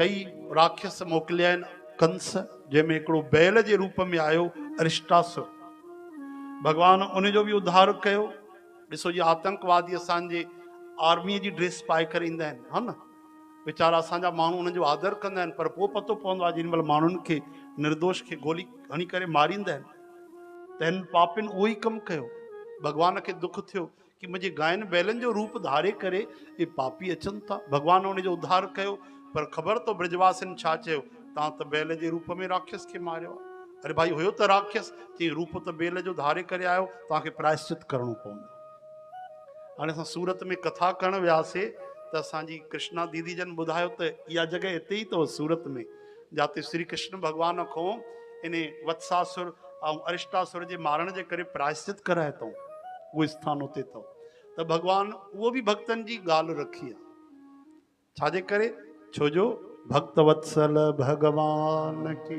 कई राक्षस मोकिलिया आहिनि। कंस जंहिंमें हिकिड़ो बैल जे रूप में आयो अरिष्टासुर, भगवान उन जो बि उद्धार कयो। ॾिसो जी आतंकवादी असांजे आर्मीअ जी ड्रेस पाए करे ईंदा आहिनि, हा न, वीचारा असांजा माण्हू उन्हनि जो आदर कंदा आहिनि, पर पोइ पतो पवंदो आहे जेॾी महिल माण्हुनि खे निर्दोष खे गोली हणी करे मारींदा आहिनि त हिन पापिन उहो ई कमु कयो। भगवान खे दुख थियो कि मुंहिंजे गायनि बैलनि जो रूप धारे करे ये पापी अचनि था। भगवान उन जो उद्धार कयो, पर ख़बर तो ब्रजवासिन छा चयो, तव्हां त बैल जे रूप में राक्षस खे मारियो। अरे भाई हुयो त राक्षस, चई रूप त बैल जो धारे करे आयो, तव्हांखे प्रायश्चित करणो पवंदो। हाणे असां सूरत में कथा करण वियासीं त असांजी कृष्णा दीदी जन ॿुधायो त इहा जॻह हिते ई अथव सूरत में, जिते श्री कृष्ण भगवान खां इन वत्सासुर ऐं अरिष्टासुर जे मारण जे करे प्रायश्चित कराए अथऊं, उहो स्थान उते अथव। त भगवान उहो बि भक्तनि जी ॻाल्हि रखी आहे, छाजे करे, छो जो भक्त वत्सल भगवान की।